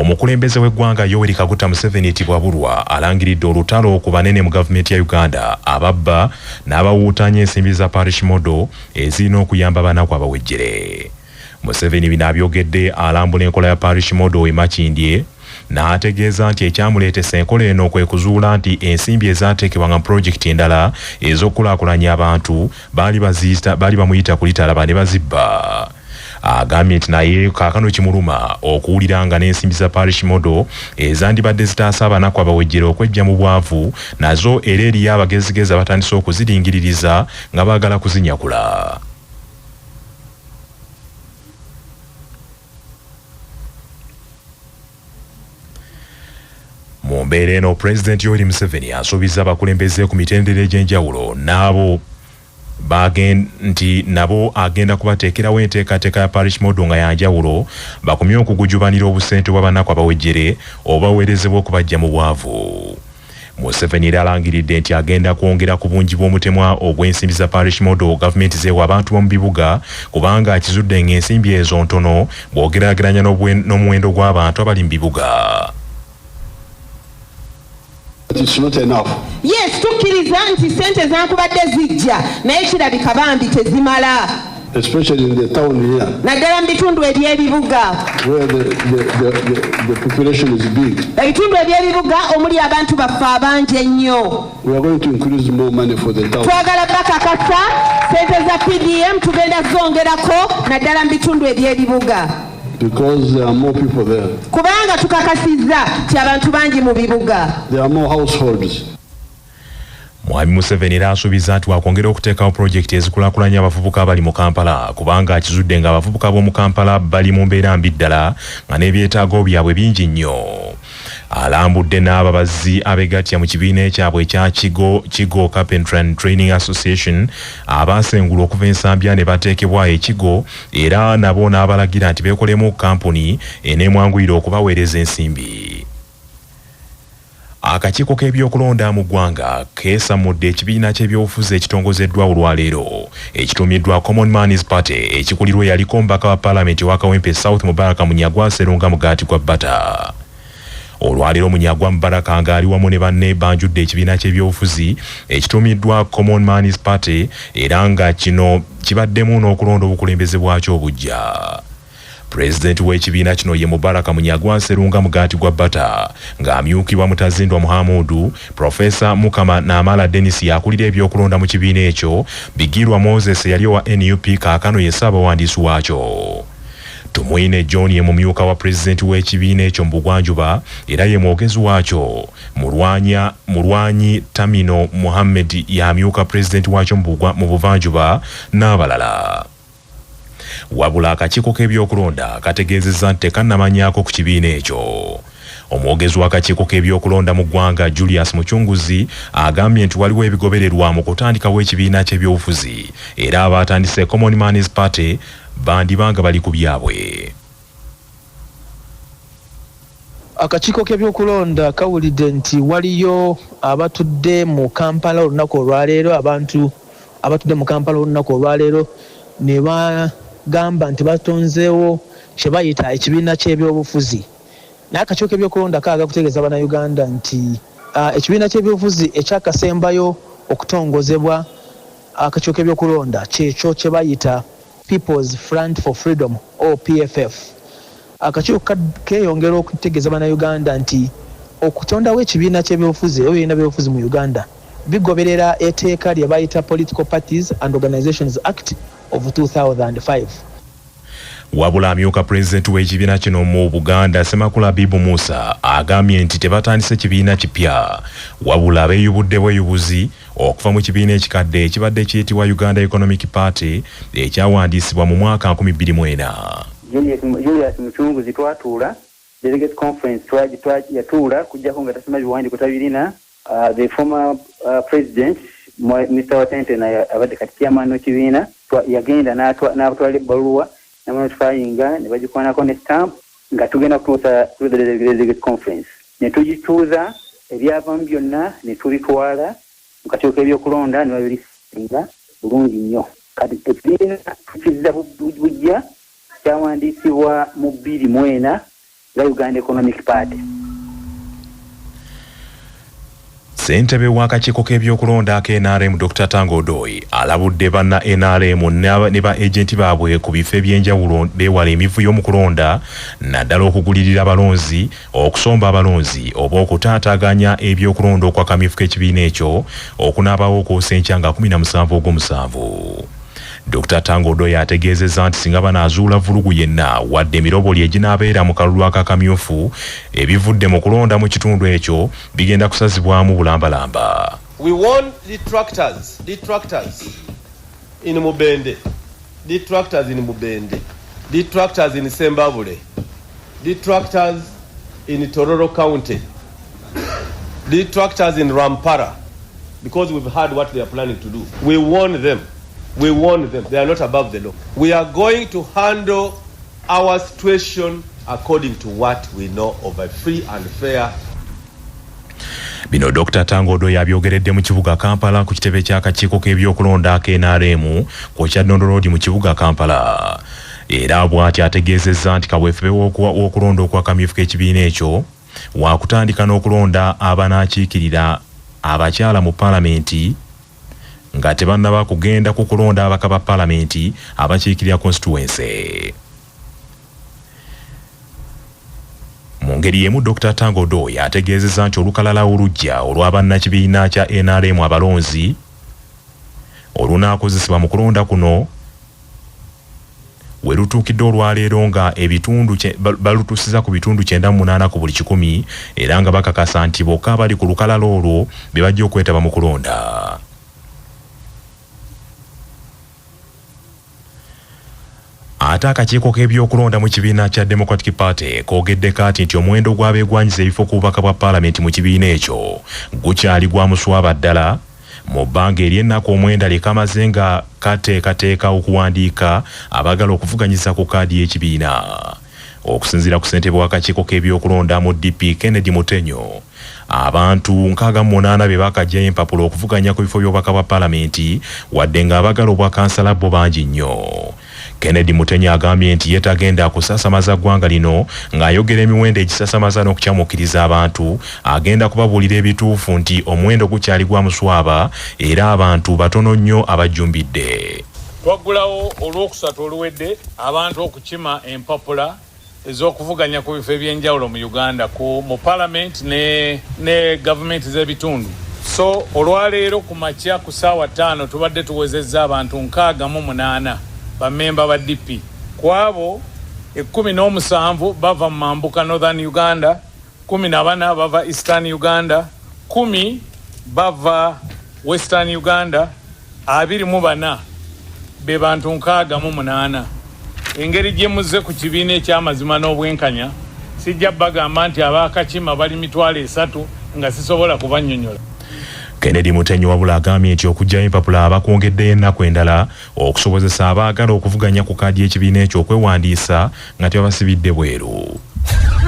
omukulembeze w'eggwanga Yoweri Kaguta Museveni Tibwabulwa alangiridde olutalo ku banene mu gavumenti ya Uganda ababba n'abawuutanya ensimbi za parish model ezirina okuyamba banaku abawejjere. Museveni bino abyogedde alambula enkola ya parish model e Makindye n'ategeeza nti ekyamuleetesa enkola eno kwe kuzuula nti ensimbi ezaateekebwa nga pulojekiti endala ez'okulaakulanya abantu baali bamuyita kulitalaba ne bazibba. Agambye nti naye kaakano kimuluma okuwulira nga n'ensimbi za parish model ezandibadde zitaasa abanaku abawejjere okwejja mu bwavu nazo era eriyo abagezigezi batandise okuziringiririza nga baagala kuzinyakula. Mu mbeera eno Pulezidenti Yoweri Museveni asuubiza abakulembeze ku mitendera egy'enjawulo nabo agenda kubateekerawo enteekateeka ya parish model nga yanjawulo bakomye okugujubanira obusente bw'abanaku abawejjere obaweerezebwa okubajja mu bwavu. Museveni era alangiridde nti agenda kwongera ku bungi bw'omutemwa ogw'ensimbi za parish model gavumenti zeewa abantu b'omu bibuga kubanga akizudde ng'ensimbi ezo ntono bw'ogeraageranya n'omuwendo gw'abantu abali mu bibuga. It's not enough. Yes, tukkiriza nti sente zankubadde zijja naye kirabika bambi tezimala. Especially in the town here. Naddala mu bitundu eby'ebibuga. Where the population is big. Ebitundu eby'ebibuga omuli abantu baffe abangi ennyo. We are going to increase more money for the town. Twagala bakakasa sente za PDM tugenda zongerako naddala mu bitundu eby'ebibuga. Because there are more people there. Kubanga tukakasizza ti abantu bangi mu bibuga. There are more households. Mwami Museveni era asuubiza nti wakwongera okuteekawo pulojekiti ezikulaakulanya abavubuka abali mu Kampala kubanga akizudde nga abavubuka b'omu Kampala bali mu mbeera mbi ddala nga n'ebyetaago byabwe bingi nnyo. Alambudde n'ababazi abeegattya mu kibiina ekyabwe ekya Kigo Carpentry and Training Association abaasengulwa okuva ensambya ne bateekebwa ekigo era nabo n'abalagira nti beekolemu kampuni eneemwanguyira okubaweereza ensimbi. Akakiiko k'ebyokulonda mu ggwanga keesamudde ekibiina ky'ebyobufuzi ekitongozeddwa olwaleero ekituumiddwa Common Man's Party ekikulirwa yaliko omubaka wa Paalamenti wa Kawempe South Mubaraka Munyagwa Serunga Mugaati gwa Bata. Olwaleero Munyagwa Mubaraka ng'ali wamu ne banne banjudde ekibiina ky'ebyobufuzi ekituumiddwa Common Man's Party era nga kino kibaddemu n'okulonda obukulembeze bwakyo obujja. President w'ekibiina kino ye Mubaraka Munyagwa Serunga Mugaati gwa Bata ng'amyukibwa Mutazindwa Muhamudu, Profesa Mukama Namala Dennis yakulira ebyokulonda mu kibiina ekyo, Bigirwa Moses yali wa NUP kaakano ye ssaabawandiisi waakyo. Tumwine John ye mumyuka wa President w'ekibiina ekyo mu Bugwanjuba era ye mwogezi waakyo. Mulwanyi Tamino Muhammad yamyuka President waakyo mu Buvanjuba n'abalala. Wabula akakiiko k'ebyokulonda kategeezezza nti tekannamanyaako ku kibiina ekyo. Omwogezi w'akakiiko k'ebyokulonda mu ggwanga Julius Mucunguzi agambye nti waliwo ebigobererwa mu kutandikawo ekibiina ky'ebyobufuzi era abaatandise Common Man's Party bandibanga bali ku byabwe. Akakiiko k'ebyokulonda kawulidde nti waliyo abatudde mu Kampala olunaku olwaleero abantu abatudde mu Kampala olunaku olwaleero ne bagamba nti batonzeewo kye bayita ekibiina ky'ebyobufuzi. Naye akakiiko k'ebyokulonda kaaga kutegeeza bannayuganda nti ekibiina ky'ebyobufuzi ekyakasembayo okutongozebwa akakiiko k'ebyokulonda kyekyo kye bayita People's Front for Freedom OPFF. Akakiiko keeyongera okutegeeza bannayuganda nti okutondawo ekibiina ky'ebyobufuzi oba ebibiina by'ebyobufuzi mu Uganda bigoberera etteeka lye bayita Political Parties and Organizations Act of 2005. Wabula amyuka President w'ekibiina kino mu Buganda Semakula Bibu Musa agambye nti tebatandise kibiina kipya wabula beeyubudde bweyubuzi okuva mu kibiina ekikadde ekibadde kiyitibwa Uganda Economic Party ekyawandiisibwa mu mwaka 2004. Julius Mucunguzi twatuula Delegate Conference yatuula kujjako nga tasoma biwandiiko tabirina. The former president Mr. Watente abadde kati chairman w'ekibiina yagenda n'atwala ebbaluwa n'amanotfyinga ne bagikwanako ne stamp nga tugenda kutuusa to the Delegate Conference. Ne tugituuza ebyavamu byonna ne tubitwala mu kakiiko k'ebyokulonda ne babirisinga bulungi nnyo. Kati ekibiina tukizza bujja kyawandiisibwa mu 2004 nga Uganda Economic Party. Ssentebe w'akakiiko k'ebyokulonda ke NRM Dr. Tango Doi alabudde banna NRM ne ba agenti baabwe ku bifo eby'enjawulo beewala emivuyo mu kulonda naddala okugulirira abalonzi okusomba abalonzi oba okutaataaganya ebyokulonda okwakamyufu k'ekibiina ekyo okunaabawo okwosenkya nga 17 Ogw'omusanvu. Dr. Tango Doi ategeezezza nti singa banaazuula vulugu yenna wadde emiroboli eginaabeera mu kalulu akakamyufu ebivudde mu kulonda mu kitundu ekyo bigenda kusazibwamu bulambalamba. We want detractors in Mubende, detractors in Sembabule, detractors in Tororo County, detractors in Rampara, because we've heard what they are planning to do. We warn them. They are not above the law. We are going to handle our situation according to what we know of a free and fair. Bino Dr. Tango Doi yabyogeredde mu kibuga Kampala ku kitebe ky'akakiiko k'ebyokulonda ke NRM ku Kyaddondo Road mu kibuga Kampala. Era bw'ati ategeezezza nti kaweefube w'okulonda okwakamyufu k'ekibiina ekyo wakutandika n'okulonda abanaakiikirira abakyala mu palamenti nga tebannaba kugenda ku kulonda abaka ba palamenti abakiikirira constituency. Mu ngeri y'emu Dr. Tango Doi ategeezezza nti olukalala olujja olw'abannakibiina kya NRM abalonzi olunaakozesebwa mu kulonda kuno we lutuukidde olwaleero nga ebitundu balutuusiza ku bitundu 98 ku buli 100 era nga bakakasa nti bokka abali ku lukalala olwo be bajja okwetaba mu kulonda. Ate akakiiko k'ebyokulonda mu kibiina kya Democratic Party koogedde kati nti omuwendo gw'abeegwanyiza ebifo ku bubaka bwa paalamenti mu kibiina ekyo gukyali gwa muswaba ddala mu bbanga ery'ennaku omwenda lyekamaze nga kateekateeka okuwandiika abagala okuvuganyiza ku kaadi y'ekibiina. Okusinziira ku ssentebe w'akakiiko k'ebyokulonda mu DP Kennedy Mutenyo, abantu 68 be bakajjayo empapula okuvuganya ku bifo by'obubaka bwa paalamenti wadde ng'abagala obwa kansala bo bangi nnyo. Kennedy Mutenyo agambye nti ye tagenda kusasamaza ggwanga lino ng'ayogera emiwendo egisasamaza n'okukyamukiriza abantu, agenda kubabuulira ebituufu nti omuwendo gukyali gwa muswaba era abantu batono nnyo abajjumbidde. Twaggulawo olwokusatu oluwedde abantu okukima empapula ez'okuvuganya ku bifo eby'enjawulo mu Uganda mu parliament ne gavumenti z'ebitundu. So olwaleero ku makya ku ssaawa 5 tubadde tuwezezza abantu 68 bamemba ba DP. Kwabo 17 bava mu mambuka Northern Uganda, 14 bava Eastern Uganda, 10 bava Western Uganda, 24 be bantu 68. Engeri gye muzze ku kibiina eky'amazima n'obwenkanya sijja bagamba nti abaakakima bali 3 nga sisobola kubannyonnyola. Kennedy Mutenyo wabula agambye nti okujjayo empapula abakwongeddeyo ennaku endala okusobozesa abaagala okuvuganya ku kaadi y'ekibiina ekyo okwewandiisa nga tebabasibidde bweru.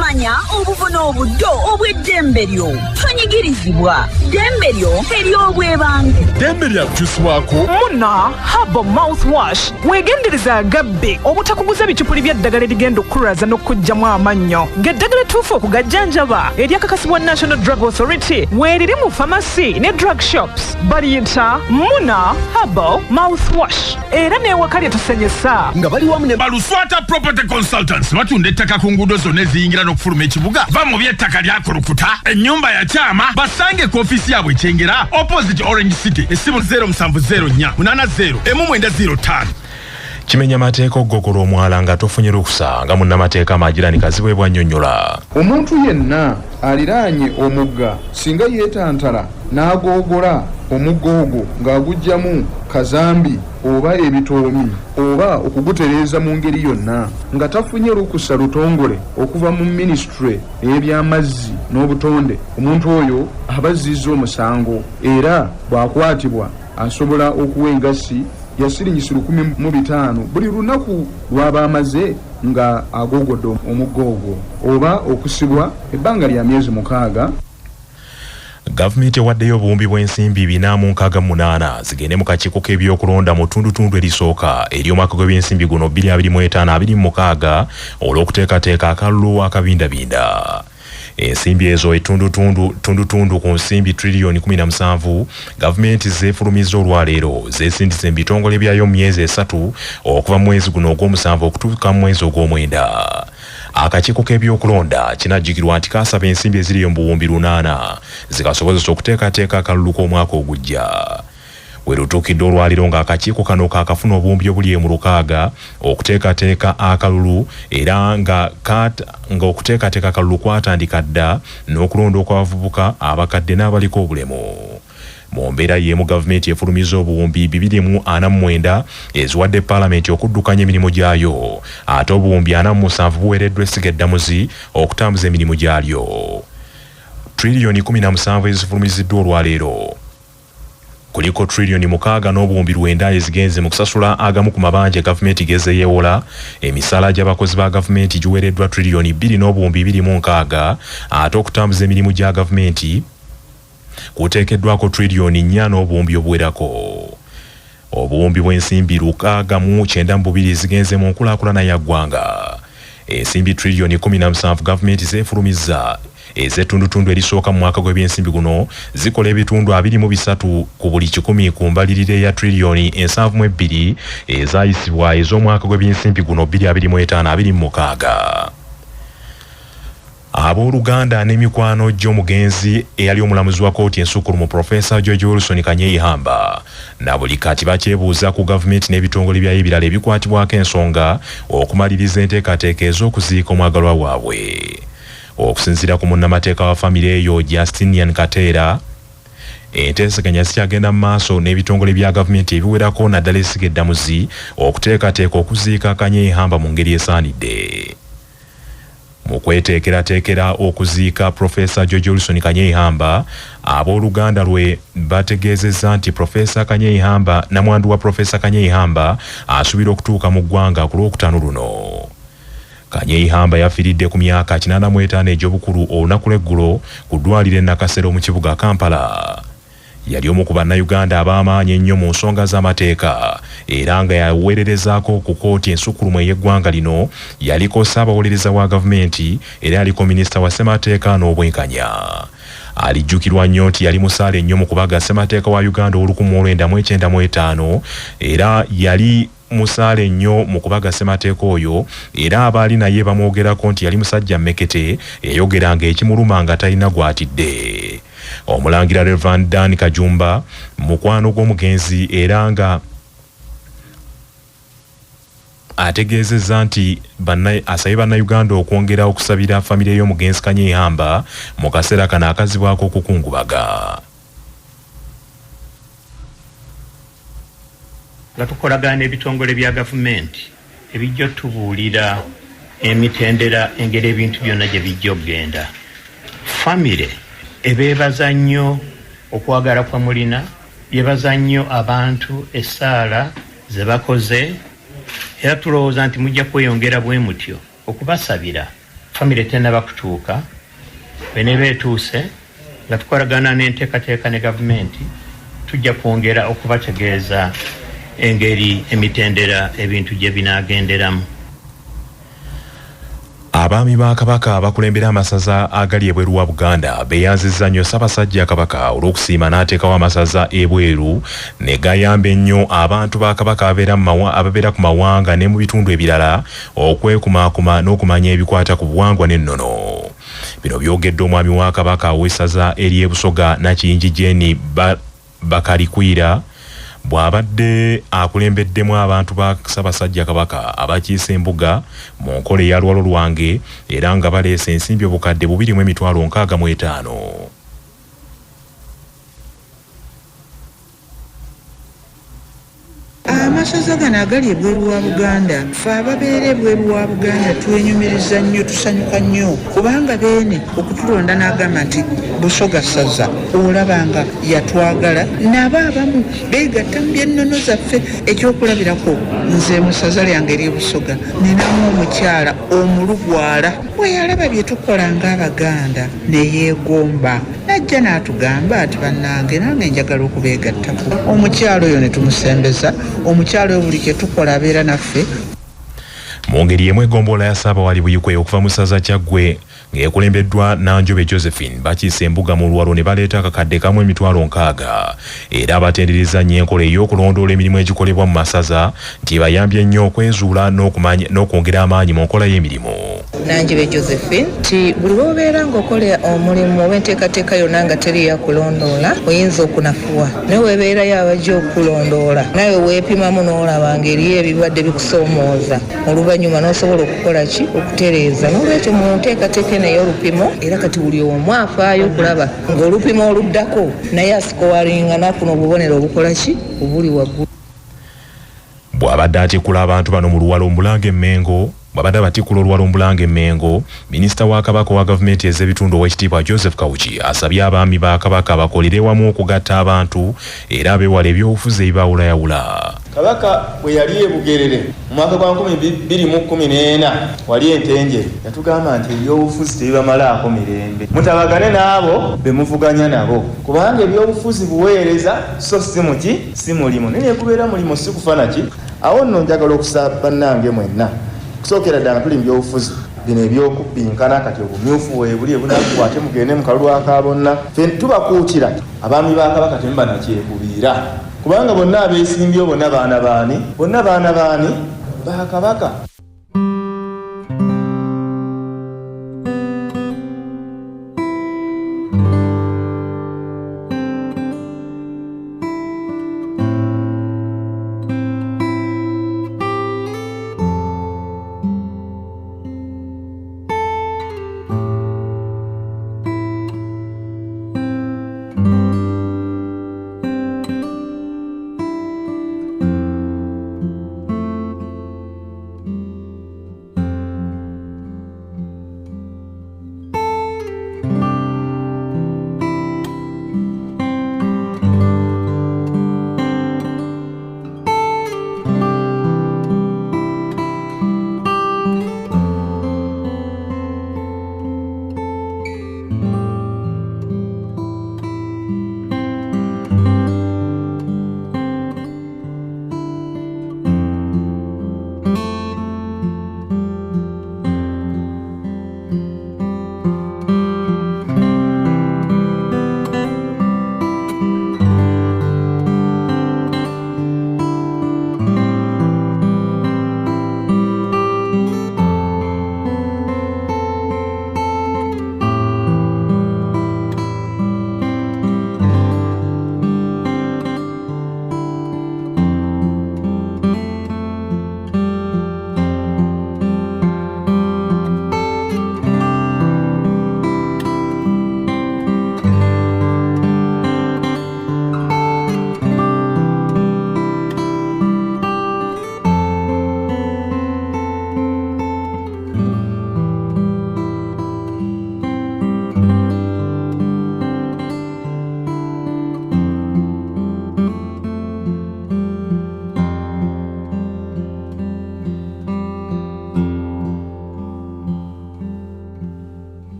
Manya obuvuna obuddo obw'eddembe lyo tonyigirizibwa ddembe lyo ery'obwebange. Ddembe lyakukyusibwako Muna Herbal Mouthwash weegendereza agabbi obutakuguza bicupuli by'eddagala erigenda okukulaza n'okuggyamu amannyo ng'eddagala ettuufu okugajjanjaba eryakakasibwa National Drug Authority weeriri mu pharmacy ne drug shops baliyita Muna Herbal Mouthwash era n'ewaka lyetusenyesa nga bali wamu ne Baluswata Property Consultants batunda ettaka ku nguudo zonna eziyingira n'okufuluma ekibuga va mu by'ettaka lyakulukuta ennyumba ya kyama basange ku ofiisi yaabwe ekyengera opposite Orange City essimu 0704 80 1905. Kimenya mateeka okugogola omwala nga tofunye lukusa nga munnamateeka Magirani Kazibu bw'annyonnyola. Omuntu yenna aliraanye omugga singa yeetantala n'agoogola omugga ogwo ng'aguggyamu kazambi oba ebitoomi oba okugutereeza mu ngeri yonna nga tafunye lukusa lutongole okuva mu ministry ey'ebyamazzi n'obutonde, omuntu oyo aba azzizza omusango era bw'akwatibwa asobola okuwa engassi ya siringisi 15,000 buli lunaku lw'aba amaze nga agogodde omugga ogwo oba okusibwa ebbanga lya myezi 6. Gavumenti ewaddeyo obuwumbi bw'ensimbi 468 zigende mu kakiiko k'ebyokulonda mu ttundutundu erisooka ery'omwaka gw'ebyensimbi guno 2025-2026 olw'okuteekateeka akalulu akabindabinda. Ensimbi ezo ettundutundu ku nsimbi trillion 17 gavumenti zeefulumizza olwaleero zeesindise mu bitongole byayo mu myezi 3 okuva mu mwezi guno ogw'omusanvu okutuuka mu mwezi ogw'omwenda. Akakiiko k'ebyokulonda kinajjukirwa nti kaasaba ensimbi eziri mu buwumbi 8 zikasobozesa okuteekateeka akalulu k'omwaka ogujja. We lutuukidde olwaliro ng'akakiiko kano kaakafuna obuwumbi obuli mu 6 okuteekateeka akalulu era nga okuteekateeka akalulu kwatandika dda n'okulonda okw'abavubuka abakadde n'abaliko obulemu. Mu mbeera y'emu gavumenti efulumizza obuwumbi 249 eziwadde Paalamenti okuddukanya emirimu gyayo ate obuwumbi 47 buweereddwa essiga eddamuzi okutambuza emirimu gyalyo. Trillion 17 ezifulumiziddwa olwaleero. Kuliko trillion 6 n'obuwumbi 9 ezigenze mu kusasula agamu ku mabanja gavumenti gezeeyewola. Emisaala gy'abakozi ba gavumenti giweereddwa trillion 2 n'obuwumbi 26 ate okutambuza emirimu gya gavumenti kuteekeddwako trillion 4 n'obuwumbi obuwerako. Obuwumbi bw'ensimbi 692 zigenze mu nkulaakulana ya ggwanga. Ensimbi trillion 17 gavumenti zeefulumizza ez'ettundutundu erisooka mu mwaka gw'ebyensimbi guno zikola ebitundu 23 ku buli 100 ku mbalirire ya trillion 72 ezayisibwa ez'omwaka gw'ebyensimbi guno 2025-2026. Abooluganda n'emikwano gy'omugenzi eyali omulamuzi wa kkooti ensukkulumu Profesa George Wilson Kanyeihamba na buli kati bakyebuuza ku gavumenti n'ebitongole byayo ebirala ebikwatibwako ensonga okumaliriza enteekateeka ez'okuziika omwagalwa waabwe. Okusinziira ku munnamateeka wa famire eyo Justinian Kateera, enteeseganya zikyagenda mu maaso n'ebitongole bya gavumenti ebiwerako naddala essiga eddamuzi okuteekateeka okuziika Kanyeihamba mu ngeri esaanidde. Mu kweteekerateekera okuziika Profesa George Wilson Kanyeihamba, abooluganda lwe bategeezezza nti Profesa Kanyeihamba namwandu wa Profesa Kanyeihamba asuubira okutuuka mu ggwanga ku Lwokutaano luno. Kanyeihamba yafiiridde ku myaka 85 egy'obukulu olunaku lw'eggulo ku ddwaliro e Nakasero mu kibuga Kampala. Yali omu ku bannayuganda ab'amaanyi ennyo mu nsonga z'amateeka era nga yaweererezaako ku kkooti ensukkulumu ey'eggwanga lino, yaliko ssaabawolereza wa gavumenti era yaliko minisita wa ssemateeka n'obwenkanya. Alijjukirwa nnyo nti yali musaale nnyo mu kubaga ssemateeka wa Uganda olu1995 era yali musaale nnyo mu kubaga ssemateeka oyo era abaali naye bamwogerako nti yali musajja mmekete eyayogeranga ekimuluma nga talina gw'atidde. Omulangira Reverend Dan Kajumba mukwano gw'omugenzi era nga ategeezezza nti asabye bannayuganda okwongera okusabira famire y'omugenzi Kanyeihamba mu kaseera kano akazibwako okukungubaga. Nga tukolagana ebitongole bya gavumenti ebijja tubuulira emitendera engeri ebintu byonna gye bijja okgenda. Famire ebeebaza nnyo okwagala kwa mulina, yeebaza nnyo abantu essaala ze bakoze era tulowooza nti mujja kweyongera bwe mutyo okubasabira. Famire tennaba kutuuka, bweneeba etuuse nga tukolagana n'enteekateeka ne gavumenti tujja kwongera okubategeeza engeri emitendera ebintu gye binaagenderamu. Abaami ba Kabaka abakulembera amasaza agali ebweru wa Buganda beeyanzizza nnyo Ssaabasajja Kabaka olw'okusiima n'ateekawo amasaza ebweru ne gayamba ennyo abantu ba Kabaka ababeera ku mawanga ne mu bitundu ebirala okwekumaakuma n'okumanya ebikwata ku buwangwa n'ennono. Bino byogedde omwami wa Kabaka ow'essaza ery'e Busoga Nakiyingi Jeeni Bakarikwira bw'abadde akulembeddemu abantu ba Ssaabasajja Kabaka abakiisa embuga mu nkola eya lwalo lwange era nga baleese ensimbi obukadde 2,65. amasaza gano agali ebweru wa Buganda ffe ababeera ebweru wa Buganda twenyumiriza nnyo tusanyuka nnyo kubanga beene okutulonda n'agamba nti Busoga saza olabanga yatwagala nabo abamu beegatta mu byennono zaffe ekyokulabirako nze mu ssaza lyange eri Busoga ninamu omukyala omulugwala bwe yalaba bye tukola ng'Abaganda ne yeegomba najja n'atugamba ati bannange nange njagala okubeegattako omukyalo oyo ne tumusembeza omukyalo oyo buli kye tukola abeera naffe. Mu ngeri emu eggombolola ya Ssaabawali Buyikwe okuva mu ssaza Kyaggwe ng'ekulembeddwa Nanjobe Josephine bakiise embuga mu Luwalo ne baleeta akakadde kamu emitwalo 60 era abatendereza nnyo enkola ey'okulondoola emirimu egikolebwa mu masaza nti bayambye nnyo okwezuula n'okwongera amaanyi mu nkola y'emirimu. Nanjobe Josephine nti buli lw'obeera ng'okola omulimu oba enteekateeka yonna nga teri yakulondoola oyinza okunafuwa naye weebeerayo abajja okulondoola nawe weepimamu n'olaba ng'eriyo ebirwadde bikusoomooza oluvannyuma n'osobola okukola ki okutereeza n'olwekyo mu nteekateeka naye olupimo era kati buli omu afaayo okulaba ng'olupimo oluddako naye asikowalinga nakuno obubonero obukola ki obuli waggulu. Bw'abadde atikkula abantu bano mu Luwalo Mbulange Mmengo babadde batikkula Oluwalo Mbulange Mmengo minisita wa Kabaka wa gavumenti ez'ebitundu Oweekitiibwa Joseph Kawuki asabye abaami ba Kabaka bakolere wamu okugatta abantu era abeewala ebyobufuzi ebibawulayawula. Kabaka bwe yali ebugerere mu mwaka gwa 2014 wali entenje yatugamba nti ebyobufuzi tebibamalaako mirembe mutabagane n'abo be muvuganya nabo kubanga ebyobufuzi buweereza so si mulimu naye kubeera mulimu si kufana ki. Awo nno njagala okusaba bannange mwenna kusookera ddala tuli mu byobufuzi bino ebyokubinkana kati obumyufu weebuli ebunaku ate mugende mu kalulu aka bonna ffe tubakuutira abaami ba Kabaka temuba nakyekubiira kubanga bonna abeesimbyewo bonna baana baani ba Kabaka.